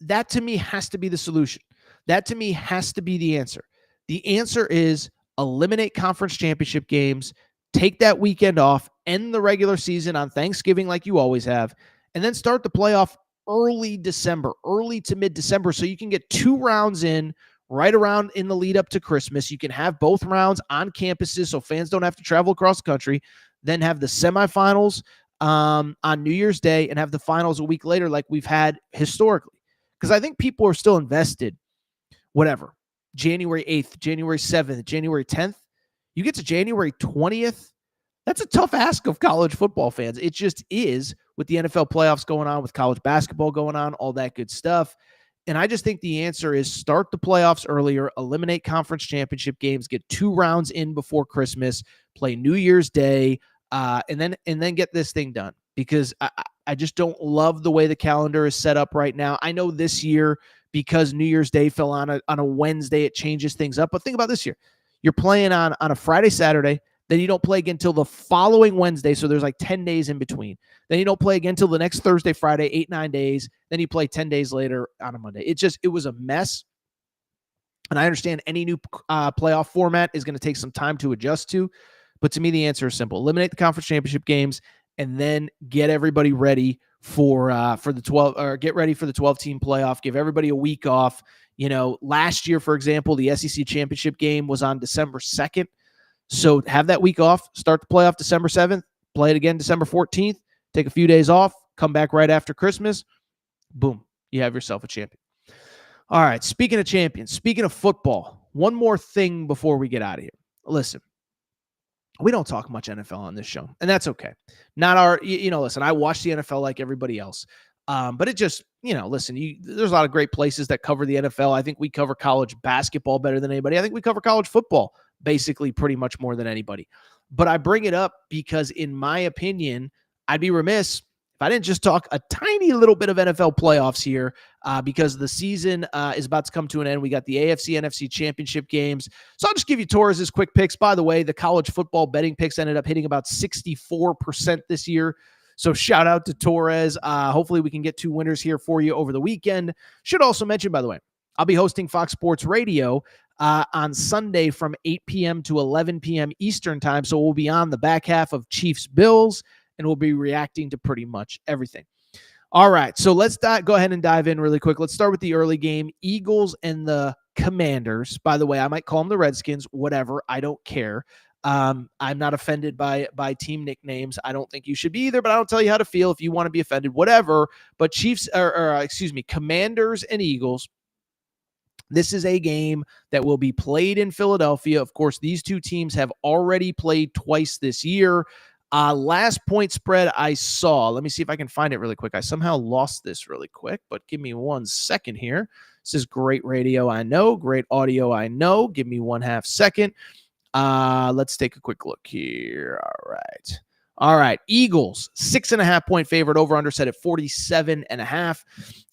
that to me has to be the solution. That to me has to be the answer. The answer is eliminate conference championship games, take that weekend off, end the regular season on Thanksgiving like you always have, and then start the playoff early December, early to mid-December, so you can get 2 rounds in right around in the lead up to Christmas. You can have both rounds on campuses so fans don't have to travel across the country, then have the semifinals on New Year's Day, and have the finals a week later like we've had historically. Because I think people are still invested, whatever, January 8th, January 7th, January 10th. You get to January 20th, that's a tough ask of college football fans. It just is, with the NFL playoffs going on, with college basketball going on, all that good stuff. And I just think the answer is start the playoffs earlier, eliminate conference championship games, get 2 rounds in before Christmas, play New Year's Day, and then get this thing done. Because I just don't love the way the calendar is set up right now. I know this year, because New Year's Day fell on a Wednesday, it changes things up. But think about this year. You're playing on a Friday, Saturday. Then you don't play again until the following Wednesday. So there's like 10 days in between. Then you don't play again until the next Thursday, Friday, 8-9 days. Then you play 10 days later on a Monday. It was a mess. And I understand any new playoff format is going to take some time to adjust to. But to me, the answer is simple. Eliminate the conference championship games and then get everybody ready for the 12, or get ready for the 12-team playoff. Give everybody a week off. Last year, for example, the SEC championship game was on December 2nd. So have that week off, start the playoff December 7th, play it again December 14th, take a few days off, come back right after Christmas. Boom, you have yourself a champion. All right, speaking of champions, speaking of football, one more thing before we get out of here. Listen, we don't talk much NFL on this show, and that's okay. Not our, listen, I watch the NFL like everybody else. But it just, listen, there's a lot of great places that cover the NFL. I think we cover college basketball better than anybody. I think we cover college football basically pretty much more than anybody. But I bring it up because, in my opinion, I'd be remiss if I didn't just talk a tiny little bit of NFL playoffs here, because the season is about to come to an end. We got the AFC, NFC championship games. So I'll just give you Torres' quick picks. By the way, the college football betting picks ended up hitting about 64% this year. So shout out to Torres. Hopefully we can get 2 winners here for you over the weekend. Should also mention, by the way, I'll be hosting Fox Sports Radio on Sunday from 8 p.m. to 11 p.m. Eastern time. So we'll be on the back half of Chiefs Bills, and we'll be reacting to pretty much everything. All right, so let's go ahead and dive in really quick. Let's start with the early game, Eagles and the Commanders. By the way, I might call them the Redskins, whatever. I don't care. I'm not offended by team nicknames. I don't think you should be either, but I don't tell you how to feel. If you want to be offended, whatever. But Commanders and Eagles. This is a game that will be played in Philadelphia. Of course, these two teams have already played twice this year. Last point spread I saw, let me see if I can find it really quick. I somehow lost this really quick, but give me 1 second here. This is great radio, I know. Great audio, I know. Give me 1/2 second. Let's take a quick look here. All right. Eagles, 6.5 point favorite, over under set at 47.5.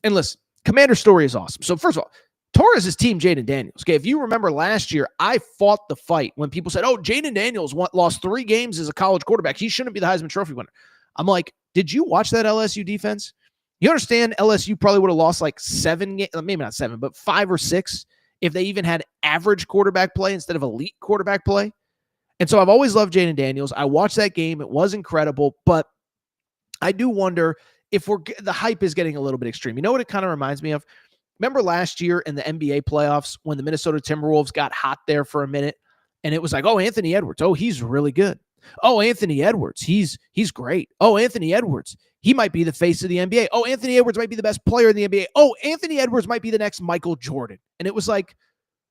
And listen, Commander story is awesome. So first of all, Torres' team, Jaden Daniels. Okay, if you remember last year, I fought the fight when people said, Jaden Daniels lost 3 games as a college quarterback. He shouldn't be the Heisman Trophy winner. I'm like, did you watch that LSU defense? You understand LSU probably would have lost like 7 games, maybe not 7, but 5 or 6 if they even had average quarterback play instead of elite quarterback play. And so I've always loved Jaden Daniels. I watched that game. It was incredible, but I do wonder if the hype is getting a little bit extreme. You know what it kind of reminds me of? Remember last year in the NBA playoffs when the Minnesota Timberwolves got hot there for a minute, and it was like, Anthony Edwards. He's really good. Anthony Edwards. He's great. Anthony Edwards. He might be the face of the NBA. Anthony Edwards might be the best player in the NBA. Anthony Edwards might be the next Michael Jordan. And it was like,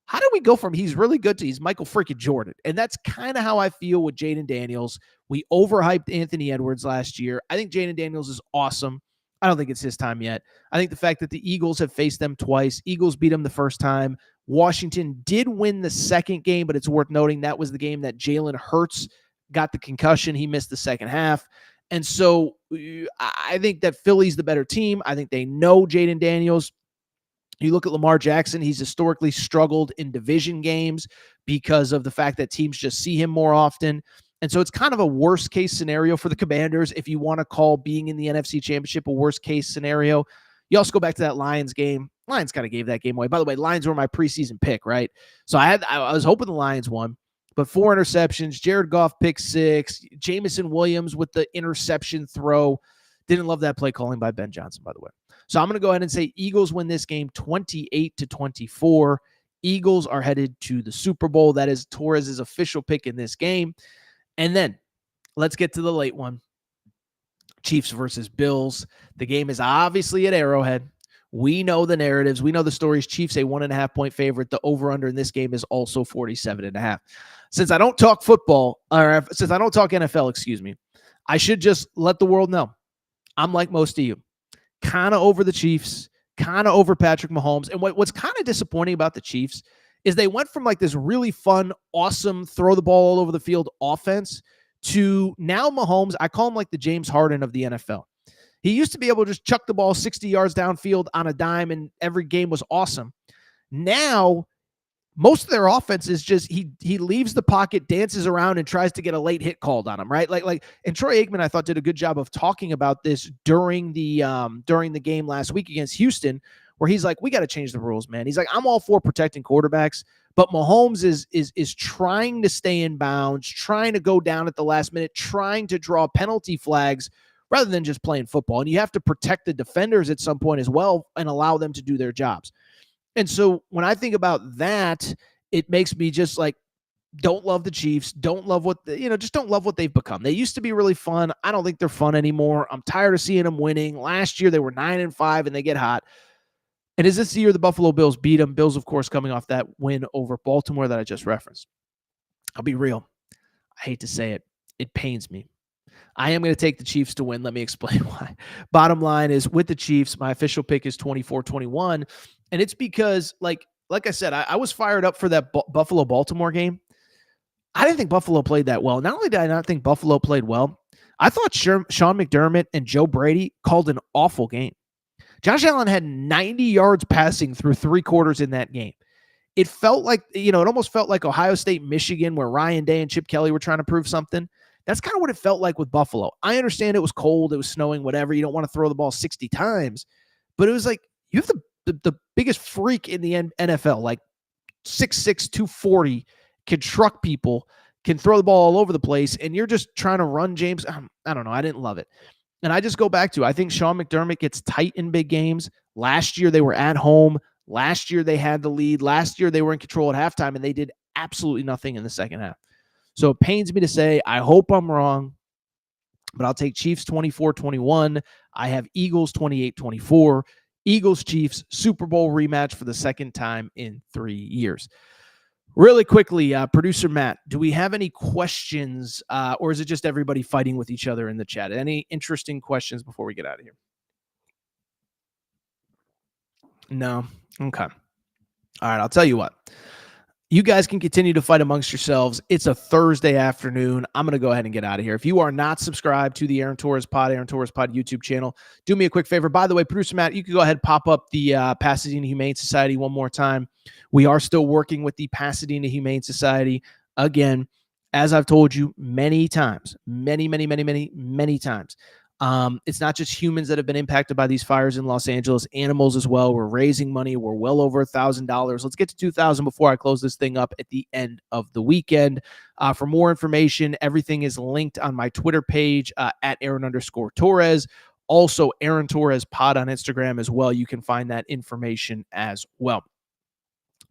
how do we go from he's really good to he's Michael freaking Jordan? And that's kind of how I feel with Jaden Daniels. We overhyped Anthony Edwards last year. I think Jaden Daniels is awesome. I don't think it's his time yet. I think the fact that the Eagles have faced them twice, Eagles beat them the first time. Washington did win the second game, but it's worth noting that was the game that Jalen Hurts got the concussion. He missed the second half. And so I think that Philly's the better team. I think they know Jaden Daniels. You look at Lamar Jackson, he's historically struggled in division games because of the fact that teams just see him more often. And so it's kind of a worst case scenario for the Commanders if you want to call being in the NFC Championship a worst case scenario. You also go back to that Lions game. Lions kind of gave that game away. By the way, Lions were my preseason pick, right? So I was hoping the Lions won, but 4 interceptions, Jared Goff pick 6, Jamison Williams with the interception throw. Didn't love that play calling by Ben Johnson, by the way. So I'm going to go ahead and say Eagles win this game 28-24. Eagles are headed to the Super Bowl. That is Torres' official pick in this game. And then let's get to the late one. Chiefs versus Bills. The game is obviously at Arrowhead. We know the narratives. We know the stories. Chiefs a 1.5 point favorite. The over-under in this game is also 47.5. Since I don't talk football, or since I don't talk NFL, I should just let the world know. I'm like most of you. Kind of over the Chiefs. Kind of over Patrick Mahomes. And what's kind of disappointing about the Chiefs is they went from like this really fun, awesome, throw the ball all over the field offense to now Mahomes, I call him like the James Harden of the NFL. He used to be able to just chuck the ball 60 yards downfield on a dime and every game was awesome. Now, most of their offense is just he leaves the pocket, dances around, and tries to get a late hit called on him, right? And Troy Aikman, I thought, did a good job of talking about this during the game last week against Houston, where he's like, we got to change the rules, man. He's like, I'm all for protecting quarterbacks, but Mahomes is trying to stay in bounds, trying to go down at the last minute, trying to draw penalty flags rather than just playing football. And you have to protect the defenders at some point as well and allow them to do their jobs. And so when I think about that, it makes me just like, don't love the Chiefs, don't love just don't love what they've become. They used to be really fun. I don't think they're fun anymore. I'm tired of seeing them winning. Last year they were 9-5 and they get hot. And is this the year the Buffalo Bills beat them? Bills, of course, coming off that win over Baltimore that I just referenced. I'll be real. I hate to say it. It pains me. I am going to take the Chiefs to win. Let me explain why. Bottom line is, with the Chiefs, my official pick is 24-21. And it's because, like I said, I was fired up for that Buffalo-Baltimore game. I didn't think Buffalo played that well. Not only did I not think Buffalo played well, I thought Sean McDermott and Joe Brady called an awful game. Josh Allen had 90 yards passing through 3 quarters in that game. It felt like, it almost felt like Ohio State, Michigan, where Ryan Day and Chip Kelly were trying to prove something. That's kind of what it felt like with Buffalo. I understand it was cold, it was snowing, whatever. You don't want to throw the ball 60 times. But it was like, you have the biggest freak in the NFL, like 6'6", 240, can truck people, can throw the ball all over the place, and you're just trying to run James. I don't know. I didn't love it. And I just go back to, I think Sean McDermott gets tight in big games. Last year, they were at home. Last year, they had the lead. Last year, they were in control at halftime, and they did absolutely nothing in the second half. So it pains me to say, I hope I'm wrong, but I'll take Chiefs 24-21. I have Eagles 28-24. Eagles Chiefs Super Bowl rematch for the second time in 3 years. Really quickly, producer Matt, do we have any questions, or is it just everybody fighting with each other in the chat? Any interesting questions before we get out of here? No? Okay. All right, I'll tell you what. You guys can continue to fight amongst yourselves. It's a Thursday afternoon. I'm going to go ahead and get out of here. If you are not subscribed to the Aaron Torres Pod YouTube channel, do me a quick favor. By the way, producer Matt, you can go ahead and pop up the Pasadena Humane Society one more time. We are still working with the Pasadena Humane Society. Again, as I've told you many times, many times, it's not just humans that have been impacted by these fires in Los Angeles, animals as well. We're raising money. We're well over $1,000. Let's get to 2,000 before I close this thing up at the end of the weekend. For more information, everything is linked on my Twitter page at Aaron_Torres. Also, Aaron Torres Pod on Instagram as well. You can find that information as well.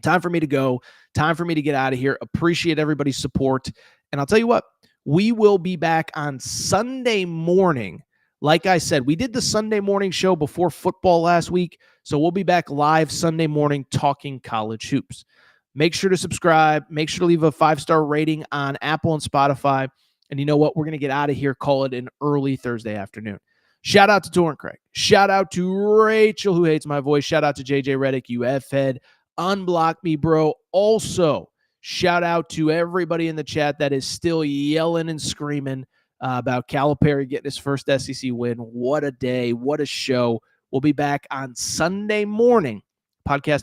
Time for me to go. Time for me to get out of here. Appreciate everybody's support. And I'll tell you what, we will be back on Sunday morning. Like I said, we did the Sunday morning show before football last week, so we'll be back live Sunday morning talking college hoops. Make sure to subscribe. Make sure to leave a 5-star rating on Apple and Spotify. And you know what? We're going to get out of here. Call it an early Thursday afternoon. Shout out to Torrent Craig. Shout out to Rachel, who hates my voice. Shout out to JJ Reddick, you F-head. Unblock me, bro. Also, shout out to everybody in the chat that is still yelling and screaming about Calipari getting his first SEC win. What a day. What a show. We'll be back on Sunday morning. Podcast